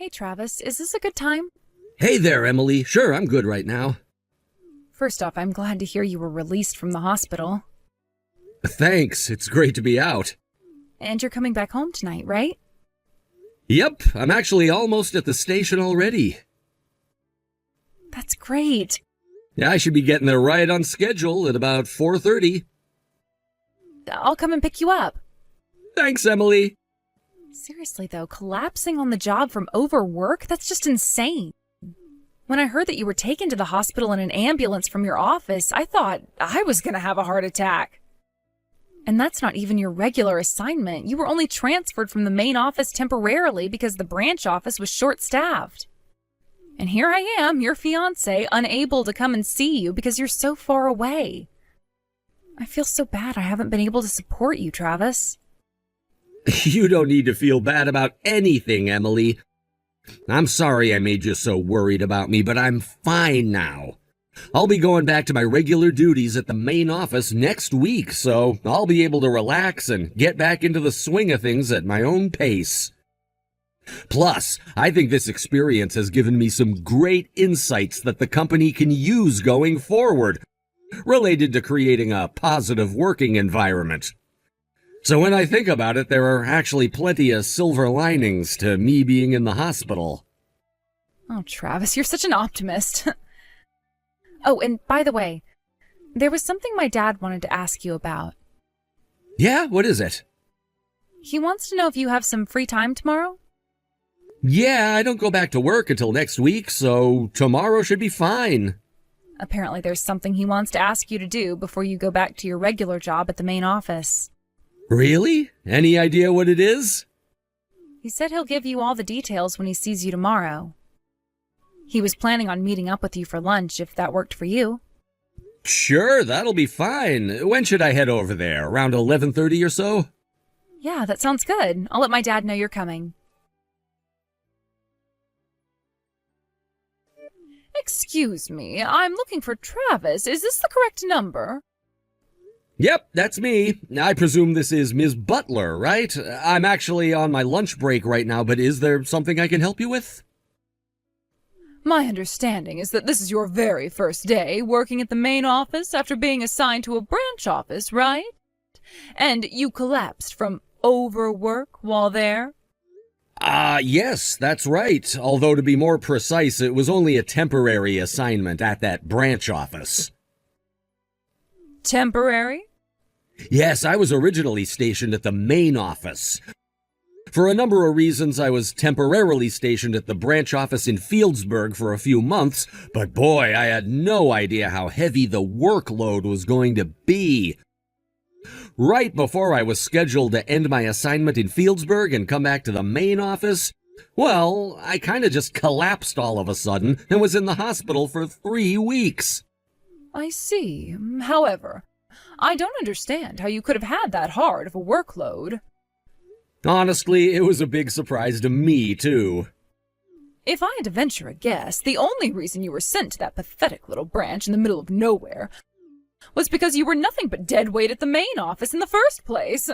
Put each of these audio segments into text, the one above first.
Hey Travis, is this a good time? Hey there, Emily. Sure, I'm good right now. First off, I'm glad to hear you were released from the hospital. Thanks, it's great to be out. And you're coming back home tonight, right? Yep, I'm actually almost at the station already. That's great. Yeah, I should be getting there right on schedule at about 4:30. I'll come and pick you up. Thanks, Emily. Seriously though, collapsing on the job from overwork? That's just insane. When I heard that you were taken to the hospital in an ambulance from your office, I thought I was gonna have a heart attack. And that's not even your regular assignment. You were only transferred from the main office temporarily because the branch office was short-staffed. And here I am, your fiancé, unable to come and see you because you're so far away. I feel so bad I haven't been able to support you, Travis. You don't need to feel bad about anything, Emily. I'm sorry I made you so worried about me, but I'm fine now. I'll be going back to my regular duties at the main office next week, so I'll be able to relax and get back into the swing of things at my own pace. Plus, I think this experience has given me some great insights that the company can use going forward, related to creating a positive working environment. So when I think about it, there are actually plenty of silver linings to me being in the hospital. Oh, Travis, you're such an optimist. Oh, and by the way, there was something my dad wanted to ask you about. Yeah, what is it? He wants to know if you have some free time tomorrow? Yeah, I don't go back to work until next week, so tomorrow should be fine. Apparently there's something he wants to ask you to do before you go back to your regular job at the main office. Really? Any idea what it is? He said he'll give you all the details when he sees you tomorrow. He was planning on meeting up with you for lunch if that worked for you. Sure, that'll be fine. When should I head over there? Around 11:30 or so? Yeah, that sounds good. I'll let my dad know you're coming. Excuse me, I'm looking for Travis. Is this the correct number? Yep, that's me. I presume this is Ms. Butler, right? I'm actually on my lunch break right now, but is there something I can help you with? My understanding is that this is your very first day working at the main office after being assigned to a branch office, right? And you collapsed from overwork while there? Yes, that's right. Although to be more precise, it was only a temporary assignment at that branch office. Temporary? Yes, I was originally stationed at the main office. For a number of reasons, I was temporarily stationed at the branch office in Fieldsburg for a few months, but boy, I had no idea how heavy the workload was going to be. Right before I was scheduled to end my assignment in Fieldsburg and come back to the main office, well, I kind of just collapsed all of a sudden and was in the hospital for 3 weeks. I see. However, I don't understand how you could have had that hard of a workload. Honestly, it was a big surprise to me, too. If I had to venture a guess, the only reason you were sent to that pathetic little branch in the middle of nowhere was because you were nothing but dead weight at the main office in the first place.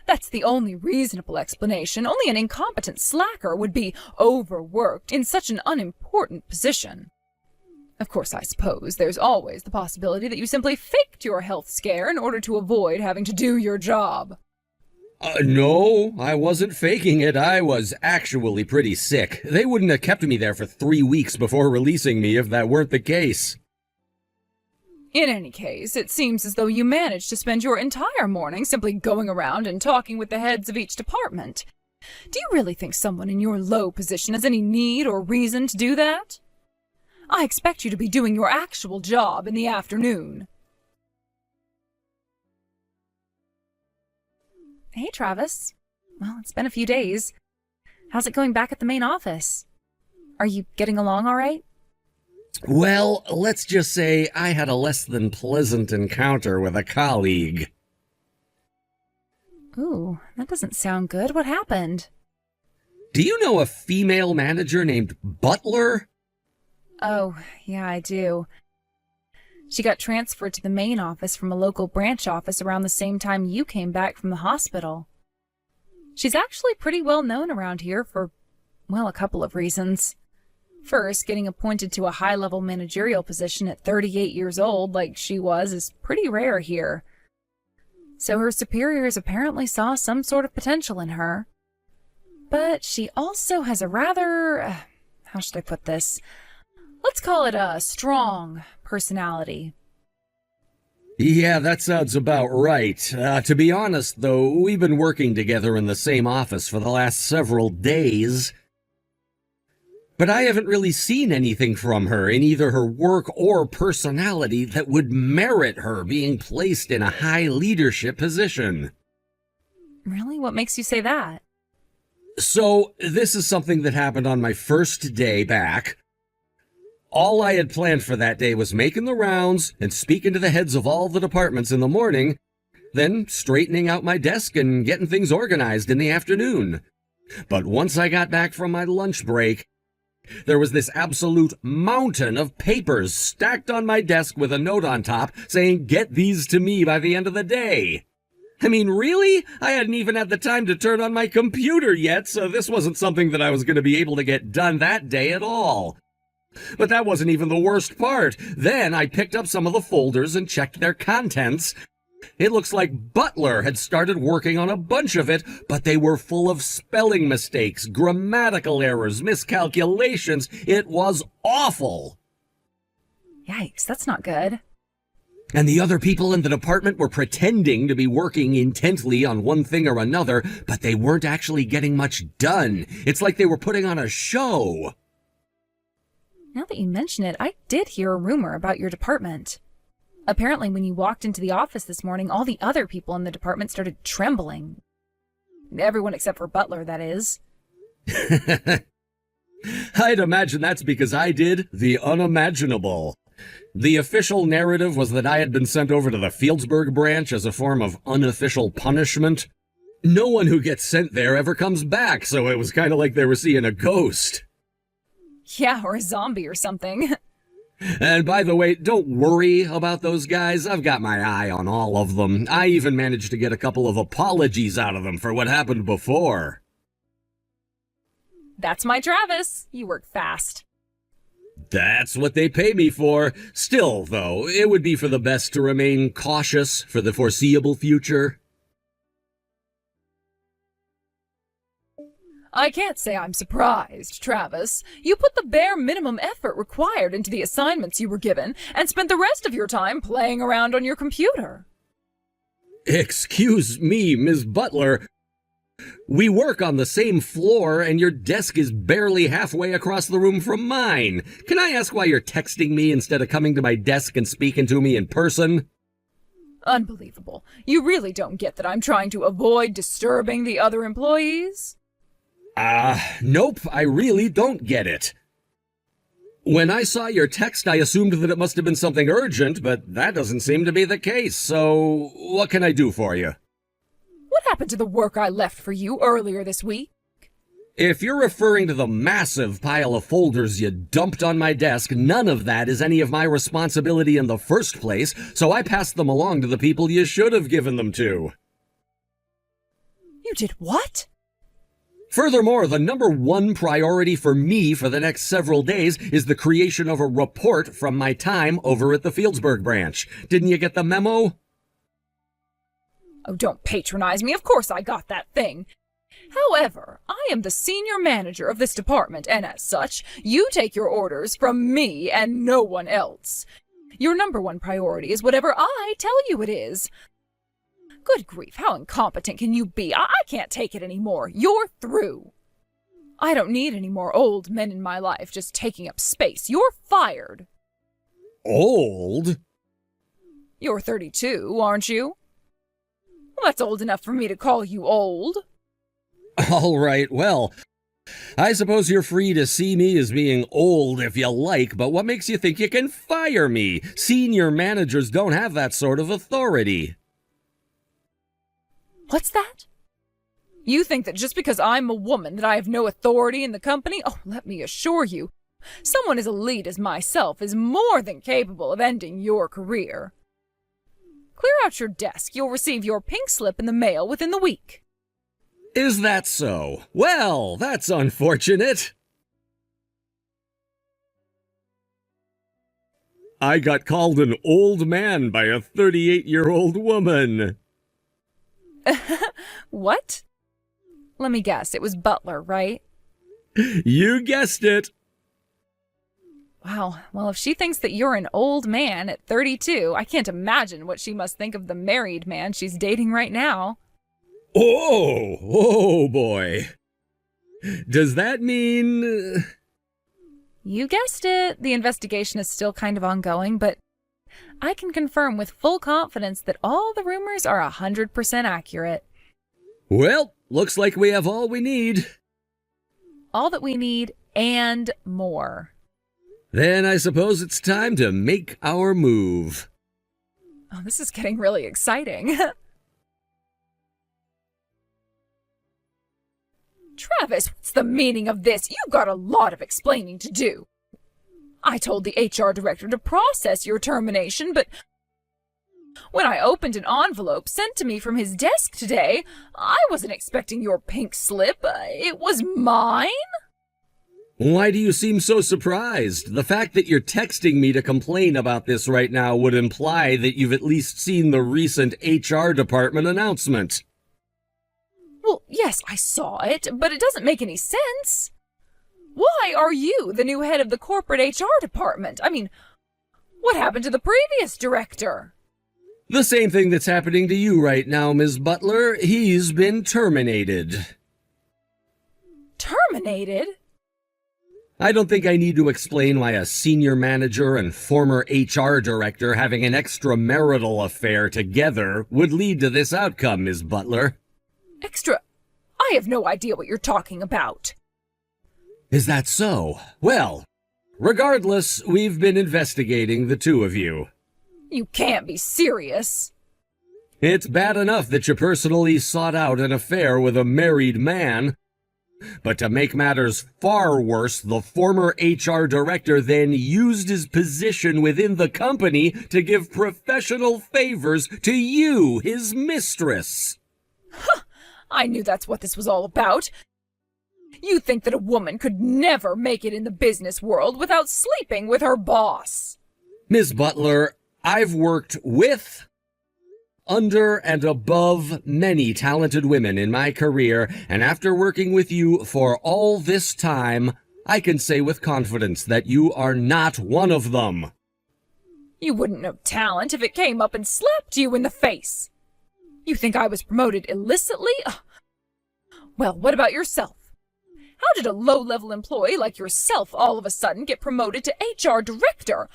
That's the only reasonable explanation. Only an incompetent slacker would be overworked in such an unimportant position. Of course, I suppose there's always the possibility that you simply faked your health scare in order to avoid having to do your job. No, I wasn't faking it. I was actually pretty sick. They wouldn't have kept me there for 3 weeks before releasing me if that weren't the case. In any case, it seems as though you managed to spend your entire morning simply going around and talking with the heads of each department. Do you really think someone in your low position has any need or reason to do that? I expect you to be doing your actual job in the afternoon. Hey, Travis. Well, it's been a few days. How's it going back at the main office? Are you getting along all right? Well, let's just say I had a less than pleasant encounter with a colleague. Ooh, that doesn't sound good. What happened? Do you know a female manager named Butler? Oh, yeah, I do. She got transferred to the main office from a local branch office around the same time you came back from the hospital. She's actually pretty well known around here for Well, a couple of reasons. First, getting appointed to a high-level managerial position at 38 years old, like she was, is pretty rare here. So her superiors apparently saw some sort of potential in her. But she also has a rather, how should I put this? Let's call it a strong personality. Yeah, that sounds about right. To be honest, though, we've been working together in the same office for the last several days. But I haven't really seen anything from her in either her work or personality that would merit her being placed in a high leadership position. Really? What makes you say that? So, this is something that happened on my first day back. All I had planned for that day was making the rounds and speaking to the heads of all the departments in the morning, then straightening out my desk and getting things organized in the afternoon. But once I got back from my lunch break, there was this absolute mountain of papers stacked on my desk with a note on top saying, "Get these to me by the end of the day." I mean, really? I hadn't even had the time to turn on my computer yet, so this wasn't something that I was going to be able to get done that day at all. But that wasn't even the worst part. Then I picked up some of the folders and checked their contents. It looks like Butler had started working on a bunch of it, but they were full of spelling mistakes, grammatical errors, miscalculations. It was awful. Yikes, that's not good. And the other people in the department were pretending to be working intently on one thing or another, but they weren't actually getting much done. It's like they were putting on a show. Now that you mention it, I did hear a rumor about your department. Apparently, when you walked into the office this morning, all the other people in the department started trembling. Everyone except for Butler, that is. I'd imagine that's because I did the unimaginable. The official narrative was that I had been sent over to the Fieldsburg branch as a form of unofficial punishment. No one who gets sent there ever comes back, so it was kind of like they were seeing a ghost. Yeah, or a zombie or something. And by the way, don't worry about those guys. I've got my eye on all of them. I even managed to get a couple of apologies out of them for what happened before. That's my Travis. You work fast. That's what they pay me for. Still, though, it would be for the best to remain cautious for the foreseeable future. I can't say I'm surprised, Travis. You put the bare minimum effort required into the assignments you were given and spent the rest of your time playing around on your computer. Excuse me, Ms. Butler. We work on the same floor, and your desk is barely halfway across the room from mine. Can I ask why you're texting me instead of coming to my desk and speaking to me in person? Unbelievable. You really don't get that I'm trying to avoid disturbing the other employees? Nope, I really don't get it. When I saw your text, I assumed that it must have been something urgent, but that doesn't seem to be the case, so what can I do for you? What happened to the work I left for you earlier this week? If you're referring to the massive pile of folders you dumped on my desk, none of that is any of my responsibility in the first place, so I passed them along to the people you should have given them to. You did what? Furthermore, the number one priority for me for the next several days is the creation of a report from my time over at the Fieldsburg branch. Didn't you get the memo? Oh, don't patronize me. Of course I got that thing. However, I am the senior manager of this department, and as such, you take your orders from me and no one else. Your number one priority is whatever I tell you it is. Good grief, how incompetent can you be? I can't take it anymore. You're through. I don't need any more old men in my life just taking up space. You're fired. Old? You're 32, aren't you? Well, that's old enough for me to call you old. All right, well, I suppose you're free to see me as being old if you like, but what makes you think you can fire me? Senior managers don't have that sort of authority. What's that? You think that just because I'm a woman that I have no authority in the company? Oh, let me assure you, someone as elite as myself is more than capable of ending your career. Clear out your desk. You'll receive your pink slip in the mail within the week. Is that so? Well, that's unfortunate. I got called an old man by a 38-year-old woman. What? Let me guess, it was Butler, right? You guessed it. Wow, well, if she thinks that you're an old man at 32, I can't imagine what she must think of the married man she's dating right now. Oh boy. Does that mean... You guessed it. The investigation is still kind of ongoing, but I can confirm with full confidence that all the rumors are 100% accurate. Well, looks like we have all we need. All that we need and more. Then I suppose it's time to make our move. Oh, this is getting really exciting. Travis, what's the meaning of this? You've got a lot of explaining to do. I told the HR director to process your termination, but when I opened an envelope sent to me from his desk today, I wasn't expecting your pink slip. It was mine? Why do you seem so surprised? The fact that you're texting me to complain about this right now would imply that you've at least seen the recent HR department announcement. Well, yes, I saw it, but it doesn't make any sense. Why are you the new head of the corporate HR department? I mean, what happened to the previous director? The same thing that's happening to you right now, Ms. Butler. He's been terminated. Terminated? I don't think I need to explain why a senior manager and former HR director having an extramarital affair together would lead to this outcome, Ms. Butler. I have no idea what you're talking about. Is that so? Well, regardless, we've been investigating the two of you. You can't be serious. It's bad enough that you personally sought out an affair with a married man, but to make matters far worse, the former HR director then used his position within the company to give professional favors to you, his mistress. I knew that's what this was all about. You think that a woman could never make it in the business world without sleeping with her boss. Ms. Butler, I've worked with, under, and above many talented women in my career, and after working with you for all this time, I can say with confidence that you are not one of them. You wouldn't know talent if it came up and slapped you in the face. You think I was promoted illicitly? Well, what about yourself? How did a low-level employee like yourself all of a sudden get promoted to HR director?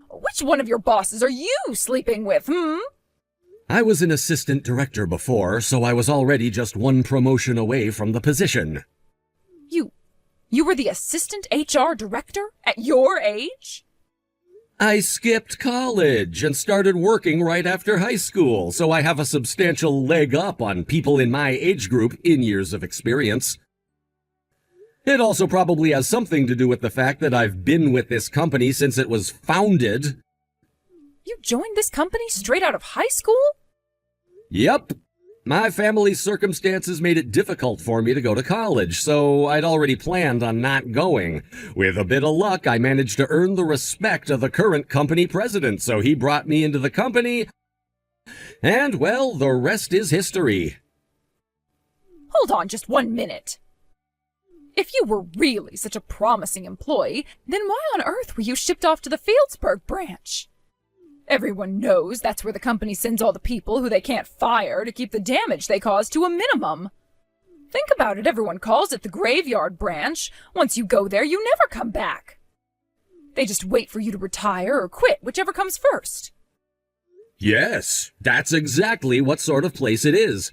Which one of your bosses are you sleeping with, I was an assistant director before, so I was already just one promotion away from the position. You were the assistant HR director at your age? I skipped college and started working right after high school, so I have a substantial leg up on people in my age group in years of experience. It also probably has something to do with the fact that I've been with this company since it was founded. You joined this company straight out of high school? Yep. My family's circumstances made it difficult for me to go to college, so I'd already planned on not going. With a bit of luck, I managed to earn the respect of the current company president, so he brought me into the company, and, well, the rest is history. Hold on just 1 minute. If you were really such a promising employee, then why on earth were you shipped off to the Fieldsburg branch? Everyone knows that's where the company sends all the people who they can't fire to keep the damage they cause to a minimum. Think about it, everyone calls it the graveyard branch. Once you go there, you never come back. They just wait for you to retire or quit, whichever comes first. Yes, that's exactly what sort of place it is.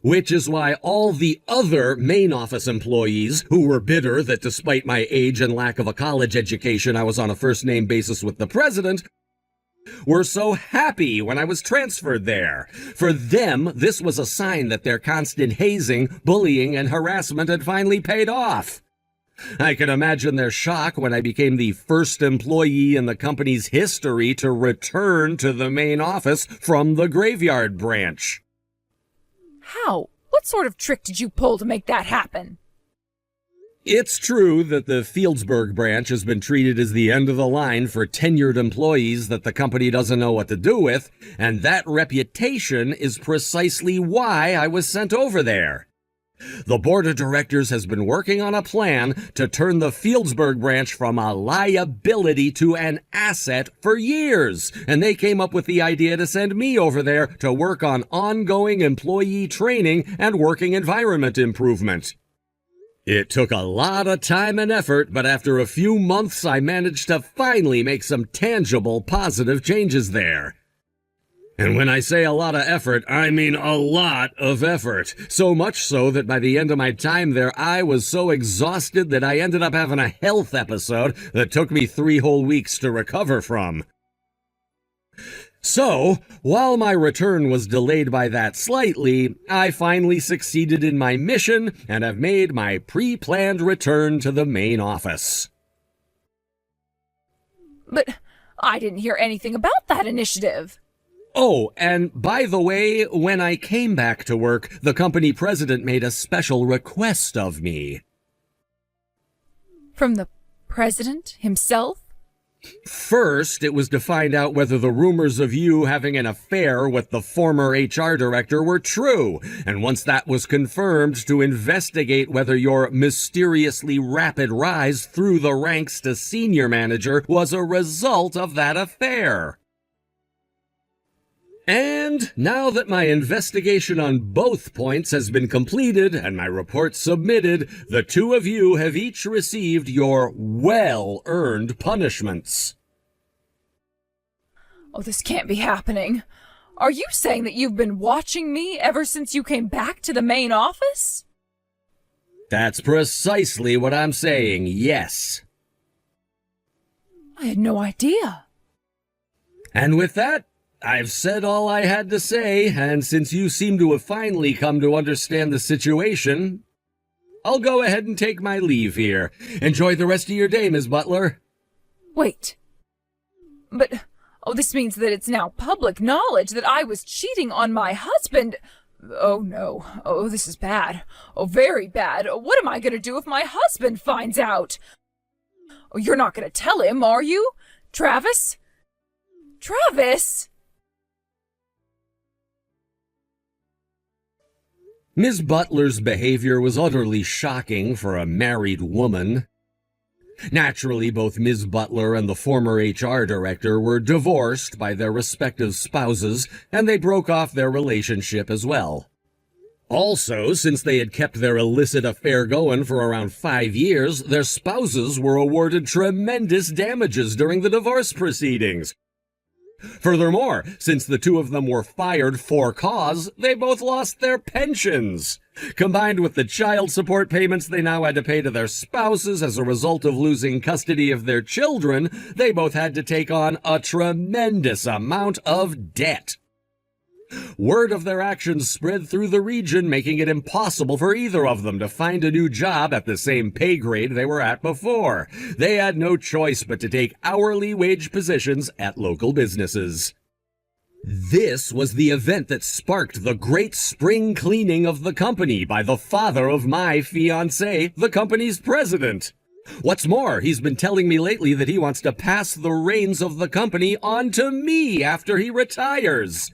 Which is why all the other main office employees who were bitter that despite my age and lack of a college education, I was on a first-name basis with the president, were so happy when I was transferred there. For them, this was a sign that their constant hazing, bullying, and harassment had finally paid off. I can imagine their shock when I became the first employee in the company's history to return to the main office from the graveyard branch. How? What sort of trick did you pull to make that happen? It's true that the Fieldsburg branch has been treated as the end of the line for tenured employees that the company doesn't know what to do with, and that reputation is precisely why I was sent over there. The board of directors has been working on a plan to turn the Fieldsburg branch from a liability to an asset for years, and they came up with the idea to send me over there to work on ongoing employee training and working environment improvement. It took a lot of time and effort, but after a few months I managed to finally make some tangible positive changes there. And when I say a lot of effort, I mean a lot of effort. So much so that by the end of my time there, I was so exhausted that I ended up having a health episode that took me 3 whole weeks to recover from. So, while my return was delayed by that slightly, I finally succeeded in my mission and have made my pre-planned return to the main office. But I didn't hear anything about that initiative. Oh, and by the way, when I came back to work, the company president made a special request of me. From the president himself? First, it was to find out whether the rumors of you having an affair with the former HR director were true, and once that was confirmed, to investigate whether your mysteriously rapid rise through the ranks to senior manager was a result of that affair. And now that my investigation on both points has been completed and my report submitted, the 2 of you have each received your well-earned punishments. Oh, this can't be happening. Are you saying that you've been watching me ever since you came back to the main office? That's precisely what I'm saying, yes. I had no idea. And with that, I've said all I had to say, and since you seem to have finally come to understand the situation, I'll go ahead and take my leave here. Enjoy the rest of your day, Ms. Butler. Wait. But, this means that it's now public knowledge that I was cheating on my husband. Oh, no. Oh, this is bad. Oh, very bad. What am I going to do if my husband finds out? Oh, you're not going to tell him, are you? Travis? Travis? Ms. Butler's behavior was utterly shocking for a married woman. Naturally, both Ms. Butler and the former HR director were divorced by their respective spouses, and they broke off their relationship as well. Also, since they had kept their illicit affair going for around 5 years, their spouses were awarded tremendous damages during the divorce proceedings. Furthermore, since the 2 of them were fired for cause, they both lost their pensions. Combined with the child support payments they now had to pay to their spouses as a result of losing custody of their children, they both had to take on a tremendous amount of debt. Word of their actions spread through the region, making it impossible for either of them to find a new job at the same pay grade they were at before. They had no choice but to take hourly wage positions at local businesses. This was the event that sparked the great spring cleaning of the company by the father of my fiancée, the company's president. What's more, he's been telling me lately that he wants to pass the reins of the company on to me after he retires.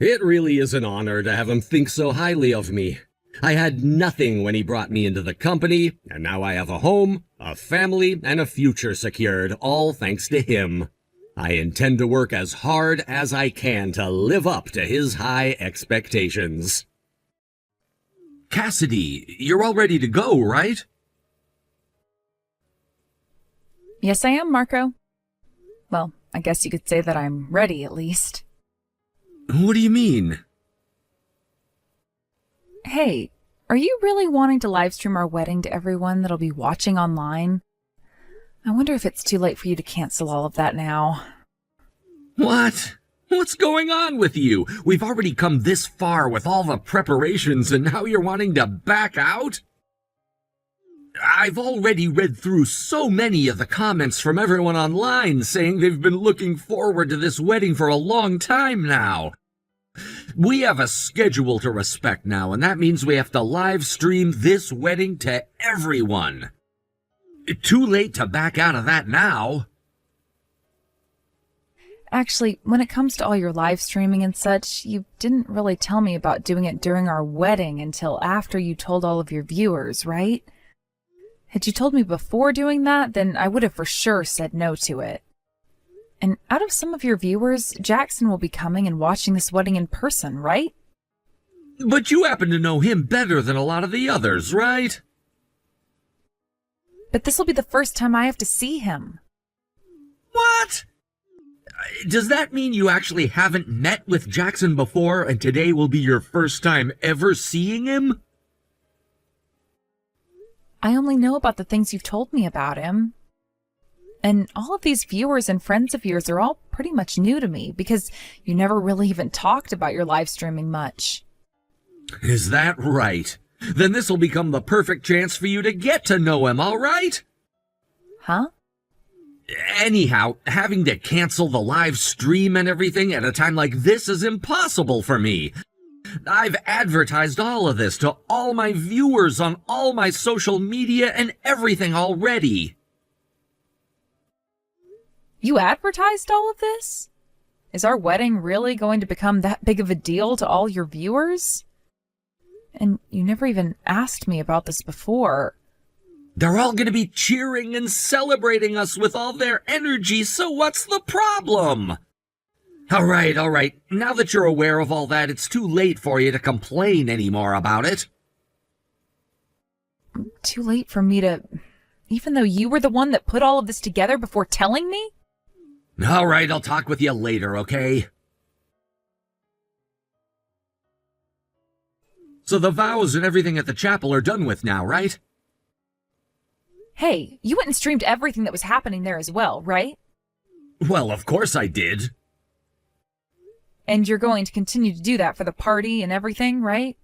It really is an honor to have him think so highly of me. I had nothing when he brought me into the company, and now I have a home, a family, and a future secured, all thanks to him. I intend to work as hard as I can to live up to his high expectations. Cassidy, you're all ready to go, right? Yes, I am, Marco. Well, I guess you could say that I'm ready, at least. What do you mean? Hey, are you really wanting to live stream our wedding to everyone that'll be watching online? I wonder if it's too late for you to cancel all of that now. What? What's going on with you? We've already come this far with all the preparations, and now you're wanting to back out? I've already read through so many of the comments from everyone online saying they've been looking forward to this wedding for a long time now. We have a schedule to respect now, and that means we have to live stream this wedding to everyone. Too late to back out of that now. Actually, when it comes to all your live streaming and such, you didn't really tell me about doing it during our wedding until after you told all of your viewers, right? Had you told me before doing that, then I would have for sure said no to it. And out of some of your viewers, Jackson will be coming and watching this wedding in person, right? But you happen to know him better than a lot of the others, right? But this will be the first time I have to see him. What? Does that mean you actually haven't met with Jackson before and today will be your first time ever seeing him? I only know about the things you've told me about him. And all of these viewers and friends of yours are all pretty much new to me because you never really even talked about your live streaming much. Is that right? Then this will become the perfect chance for you to get to know him, all right? Huh? Anyhow, having to cancel the live stream and everything at a time like this is impossible for me. I've advertised all of this to all my viewers on all my social media and everything already. You advertised all of this? Is our wedding really going to become that big of a deal to all your viewers? And you never even asked me about this before. They're all going to be cheering and celebrating us with all their energy, so what's the problem? All right. Now that you're aware of all that, it's too late for you to complain anymore about it. Too late for me to... Even though you were the one that put all of this together before telling me? All right, I'll talk with you later, okay? So the vows and everything at the chapel are done with now, right? Hey, you went and streamed everything that was happening there as well, right? Well, of course I did. And you're going to continue to do that for the party and everything, right?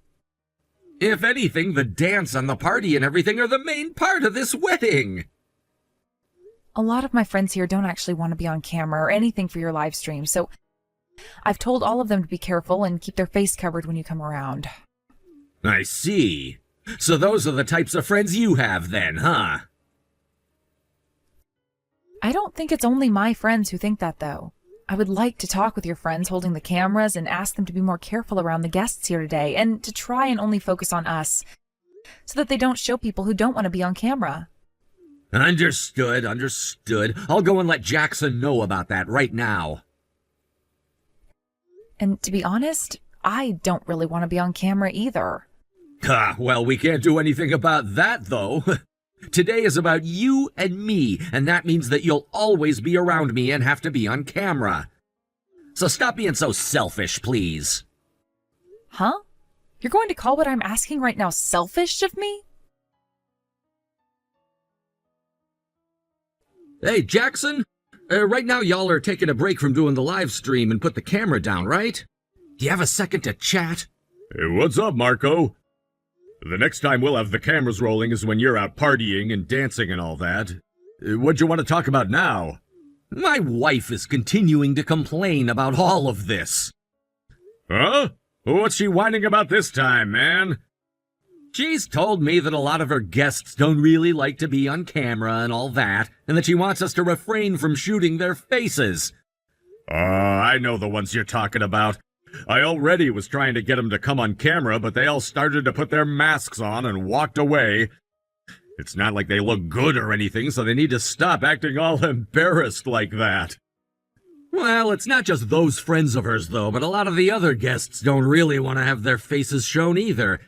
If anything, the dance and the party and everything are the main part of this wedding. A lot of my friends here don't actually want to be on camera or anything for your live stream, so I've told all of them to be careful and keep their face covered when you come around. I see. So those are the types of friends you have then, huh? I don't think it's only my friends who think that, though. I would like to talk with your friends holding the cameras and ask them to be more careful around the guests here today and to try and only focus on us so that they don't show people who don't want to be on camera. Understood. I'll go and let Jackson know about that right now. And to be honest, I don't really want to be on camera either. Well, we can't do anything about that, though. Today is about you and me, and that means that you'll always be around me and have to be on camera. So stop being so selfish, please. Huh? You're going to call what I'm asking right now selfish of me? Hey, Jackson? Right now y'all are taking a break from doing the live stream and put the camera down, right? Do you have a second to chat? Hey, what's up, Marco? The next time we'll have the cameras rolling is when you're out partying and dancing and all that. What'd you want to talk about now? My wife is continuing to complain about all of this. Huh? What's she whining about this time, man? She's told me that a lot of her guests don't really like to be on camera and all that, and that she wants us to refrain from shooting their faces. I know the ones you're talking about. I already was trying to get them to come on camera, but they all started to put their masks on and walked away. It's not like they look good or anything, so they need to stop acting all embarrassed like that. Well, it's not just those friends of hers, though, but a lot of the other guests don't really want to have their faces shown either.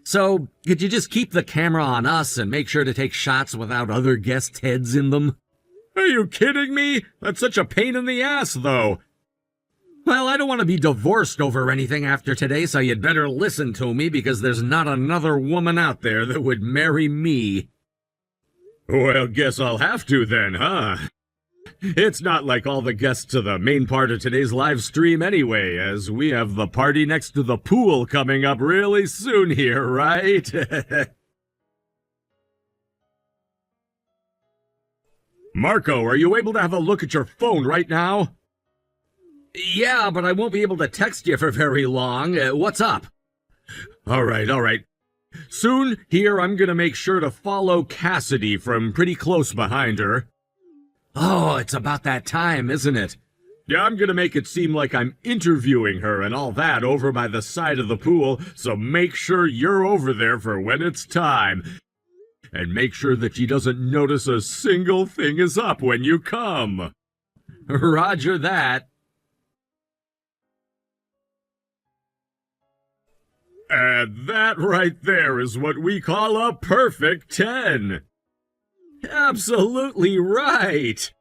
So, could you just keep the camera on us and make sure to take shots without other guests' heads in them? Are you kidding me? That's such a pain in the ass, though. Well, I don't want to be divorced over anything after today, so you'd better listen to me, because there's not another woman out there that would marry me. Well, guess I'll have to then, huh? It's not like all the guests are the main part of today's live stream anyway, as we have the party next to the pool coming up really soon here, right? Marco, are you able to have a look at your phone right now? Yeah, but I won't be able to text you for very long. What's up? All right. Soon here I'm gonna make sure to follow Cassidy from pretty close behind her. Oh, it's about that time, isn't it? Yeah, I'm gonna make it seem like I'm interviewing her and all that over by the side of the pool, so make sure you're over there for when it's time. And make sure that she doesn't notice a single thing is up when you come. Roger that. And that right there is what we call a perfect 10. Absolutely right.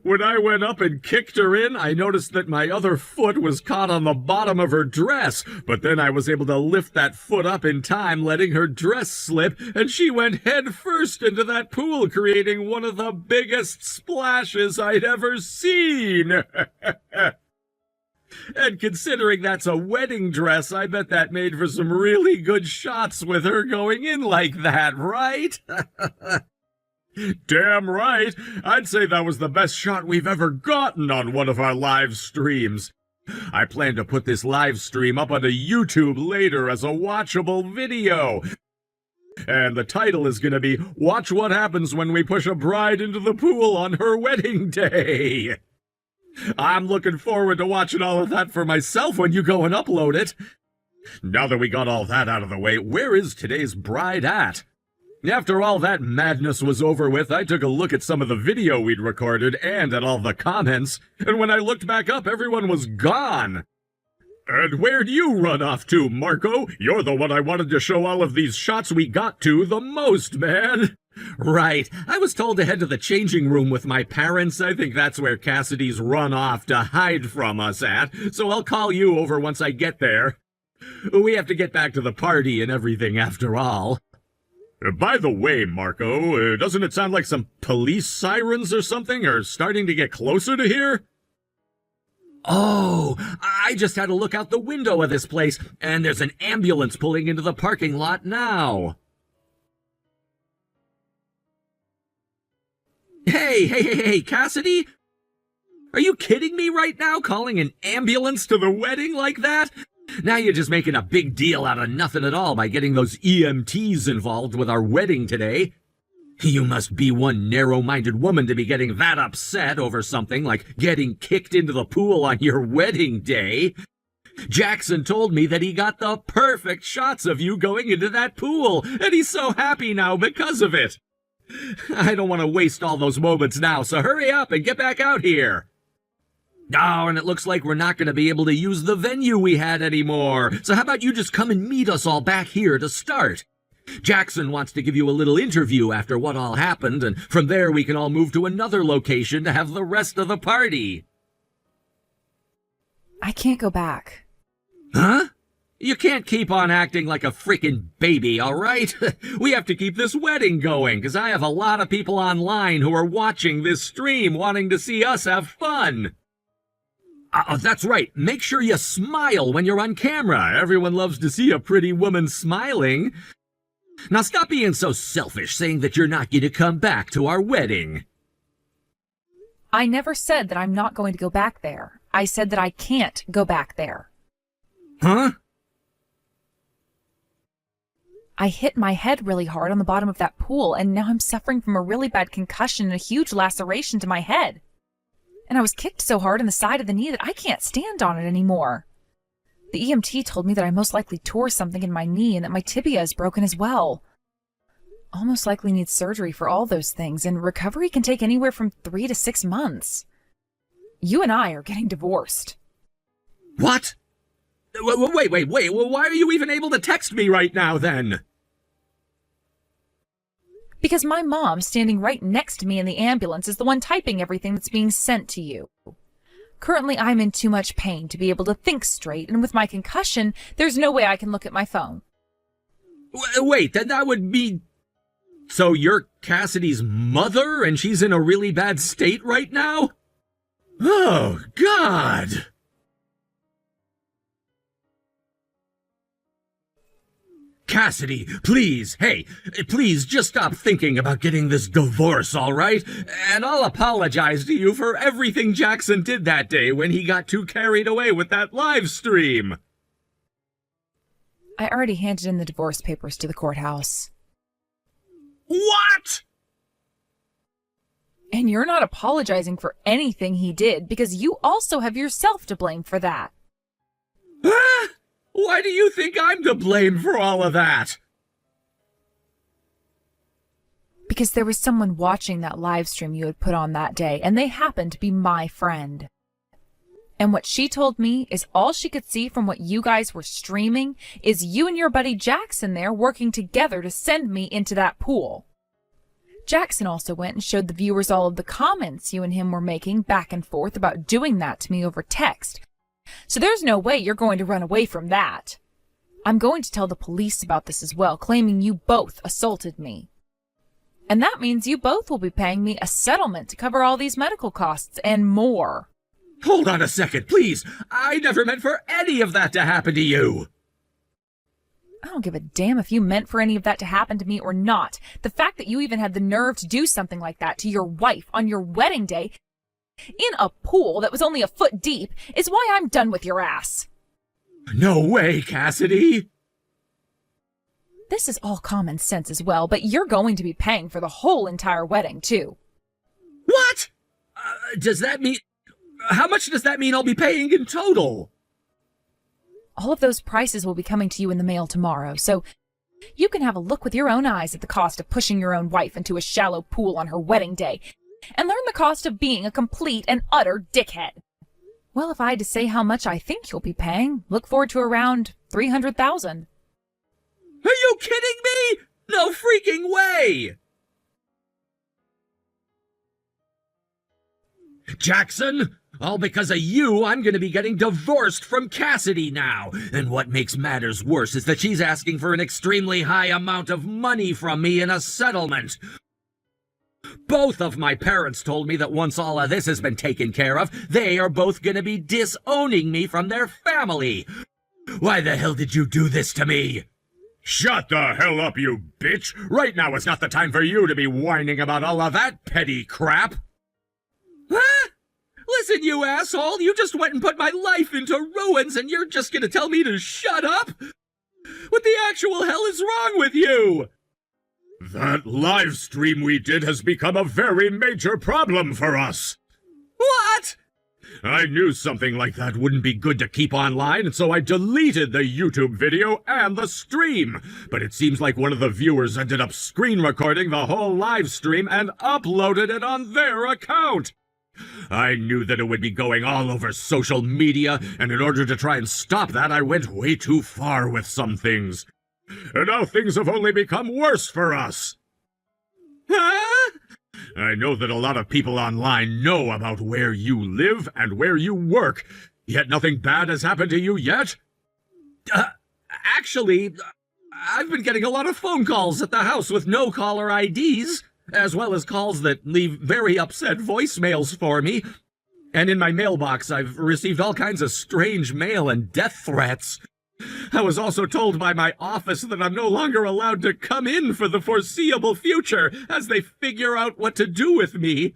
When I went up and kicked her in, I noticed that my other foot was caught on the bottom of her dress, but then I was able to lift that foot up in time, letting her dress slip, and she went head first into that pool, creating one of the biggest splashes I'd ever seen. And considering that's a wedding dress, I bet that made for some really good shots with her going in like that, right? Damn right. I'd say that was the best shot we've ever gotten on one of our live streams. I plan to put this live stream up onto YouTube later as a watchable video. And the title is going to be, Watch What Happens When We Push a Bride into the Pool on Her Wedding Day. I'm looking forward to watching all of that for myself when you go and upload it. Now that we got all that out of the way, where is today's bride at? After all that madness was over with, I took a look at some of the video we'd recorded and at all the comments, and when I looked back up, everyone was gone. And where'd you run off to, Marco? You're the one I wanted to show all of these shots we got to the most, man. Right. I was told to head to the changing room with my parents. I think that's where Cassidy's run off to hide from us at, so I'll call you over once I get there. We have to get back to the party and everything after all. By the way, Marco, doesn't it sound like some police sirens or something are starting to get closer to here? Oh, I just had a look out the window of this place, and there's an ambulance pulling into the parking lot now. Hey, Cassidy? Are you kidding me right now, calling an ambulance to the wedding like that? Now you're just making a big deal out of nothing at all by getting those EMTs involved with our wedding today. You must be one narrow-minded woman to be getting that upset over something like getting kicked into the pool on your wedding day. Jackson told me that he got the perfect shots of you going into that pool, and he's so happy now because of it. I don't want to waste all those moments now, so hurry up and get back out here. Oh, and it looks like we're not going to be able to use the venue we had anymore. So how about you just come and meet us all back here to start? Jackson wants to give you a little interview after what all happened, and from there we can all move to another location to have the rest of the party. I can't go back. Huh? You can't keep on acting like a freaking baby, all right? We have to keep this wedding going, because I have a lot of people online who are watching this stream wanting to see us have fun. That's right. Make sure you smile when you're on camera. Everyone loves to see a pretty woman smiling. Now stop being so selfish, saying that you're not going to come back to our wedding. I never said that I'm not going to go back there. I said that I can't go back there. Huh? I hit my head really hard on the bottom of that pool, and now I'm suffering from a really bad concussion and a huge laceration to my head. And I was kicked so hard in the side of the knee that I can't stand on it anymore. The EMT told me that I most likely tore something in my knee and that my tibia is broken as well. I'll most likely need surgery for all those things, and recovery can take anywhere from 3 to 6 months. You and I are getting divorced. What? Wait. Well, why are you even able to text me right now, then? Because my mom, standing right next to me in the ambulance, is the one typing everything that's being sent to you. Currently, I'm in too much pain to be able to think straight, and with my concussion, there's no way I can look at my phone. Wait, that would be... So you're Cassidy's mother, and she's in a really bad state right now? Oh, God! Cassidy, please, hey, please just stop thinking about getting this divorce, all right? And I'll apologize to you for everything Jackson did that day when he got too carried away with that live stream. I already handed in the divorce papers to the courthouse. What? And you're not apologizing for anything he did because you also have yourself to blame for that. Ah! Why do you think I'm to blame for all of that? Because there was someone watching that live stream you had put on that day, and they happened to be my friend. And what she told me is all she could see from what you guys were streaming is you and your buddy Jackson there working together to send me into that pool. Jackson also went and showed the viewers all of the comments you and him were making back and forth about doing that to me over text. So there's no way you're going to run away from that. I'm going to tell the police about this as well, claiming you both assaulted me. And that means you both will be paying me a settlement to cover all these medical costs and more. Hold on a second, please. I never meant for any of that to happen to you. I don't give a damn if you meant for any of that to happen to me or not. The fact that you even had the nerve to do something like that to your wife on your wedding day in a pool that was only a foot deep is why I'm done with your ass. No way, Cassidy. This is all common sense as well, but you're going to be paying for the whole entire wedding, too. What? Does that mean... How much does that mean I'll be paying in total? All of those prices will be coming to you in the mail tomorrow, so you can have a look with your own eyes at the cost of pushing your own wife into a shallow pool on her wedding day, and learn the cost of being a complete and utter dickhead. Well, if I had to say how much I think you'll be paying, look forward to around $300,000. Are you kidding me? No freaking way! Jackson, all because of you, I'm gonna be getting divorced from Cassidy now. And what makes matters worse is that she's asking for an extremely high amount of money from me in a settlement. Both of my parents told me that once all of this has been taken care of, they are both gonna be disowning me from their family. Why the hell did you do this to me? Shut the hell up, you bitch! Right now is not the time for you to be whining about all of that petty crap! Huh? Listen, you asshole, you just went and put my life into ruins and you're just gonna tell me to shut up? What the actual hell is wrong with you? That live stream we did has become a very major problem for us. What? I knew something like that wouldn't be good to keep online, and so I deleted the YouTube video and the stream. But it seems like one of the viewers ended up screen recording the whole live stream and uploaded it on their account. I knew that it would be going all over social media, and in order to try and stop that, I went way too far with some things. And now things have only become worse for us. Huh? I know that a lot of people online know about where you live and where you work, yet nothing bad has happened to you yet? Actually, I've been getting a lot of phone calls at the house with no caller IDs, as well as calls that leave very upset voicemails for me. And in my mailbox, I've received all kinds of strange mail and death threats. I was also told by my office that I'm no longer allowed to come in for the foreseeable future as they figure out what to do with me.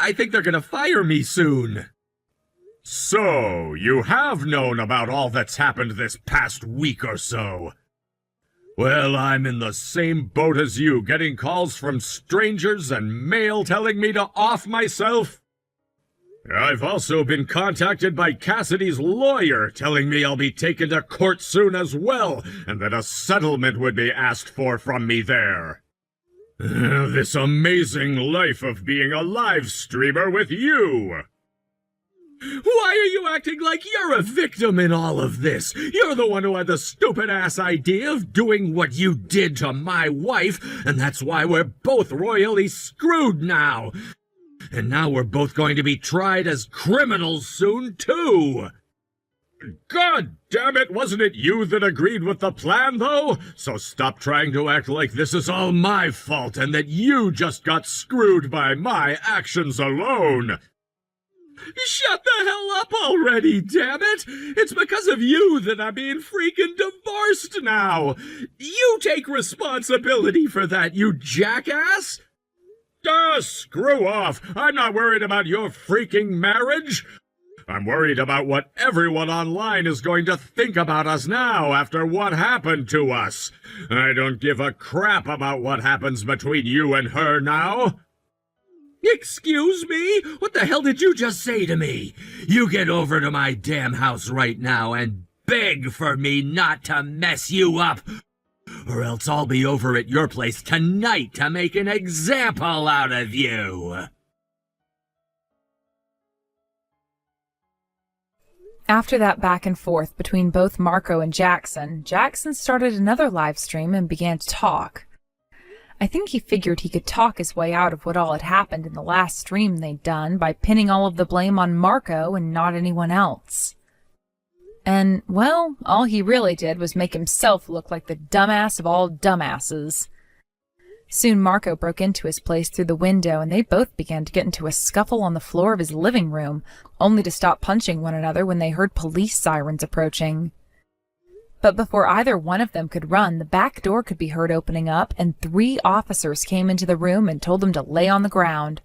I think they're gonna fire me soon. So, you have known about all that's happened this past week or so. Well, I'm in the same boat as you, getting calls from strangers and mail telling me to off myself. I've also been contacted by Cassidy's lawyer, telling me I'll be taken to court soon as well, and that a settlement would be asked for from me there. This amazing life of being a live streamer with you! Why are you acting like you're a victim in all of this? You're the one who had the stupid-ass idea of doing what you did to my wife, and that's why we're both royally screwed now. And now we're both going to be tried as criminals soon, too. God damn it, wasn't it you that agreed with the plan, though? So stop trying to act like this is all my fault and that you just got screwed by my actions alone. Shut the hell up already, damn it! It's because of you that I'm being freaking divorced now! You take responsibility for that, you jackass! Screw off! I'm not worried about your freaking marriage! I'm worried about what everyone online is going to think about us now after what happened to us. I don't give a crap about what happens between you and her now. Excuse me? What the hell did you just say to me? You get over to my damn house right now and beg for me not to mess you up, or else I'll be over at your place tonight to make an example out of you. After that back and forth between both Marco and Jackson, Jackson started another live stream and began to talk. I think he figured he could talk his way out of what all had happened in the last stream they'd done by pinning all of the blame on Marco and not anyone else. And, well, all he really did was make himself look like the dumbass of all dumbasses. Soon Marco broke into his place through the window, and they both began to get into a scuffle on the floor of his living room, only to stop punching one another when they heard police sirens approaching. But before either one of them could run, the back door could be heard opening up, and 3 officers came into the room and told them to lay on the ground.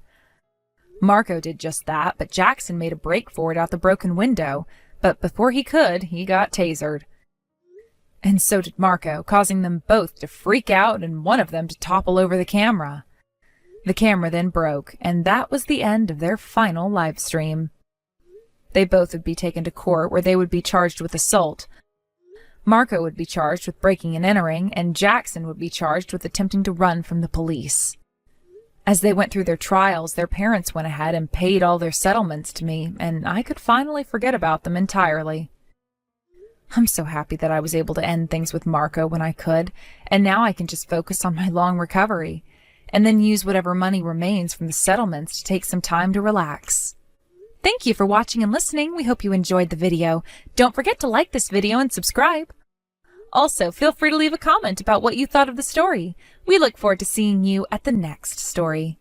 Marco did just that, but Jackson made a break for it out the broken window, but before he could, he got tasered. And so did Marco, causing them both to freak out and one of them to topple over the camera. The camera then broke, and that was the end of their final live stream. They both would be taken to court where they would be charged with assault. Marco would be charged with breaking and entering, and Jackson would be charged with attempting to run from the police. As they went through their trials, their parents went ahead and paid all their settlements to me, and I could finally forget about them entirely. I'm so happy that I was able to end things with Marco when I could, and now I can just focus on my long recovery, and then use whatever money remains from the settlements to take some time to relax. Thank you for watching and listening. We hope you enjoyed the video. Don't forget to like this video and subscribe. Also, feel free to leave a comment about what you thought of the story. We look forward to seeing you at the next story.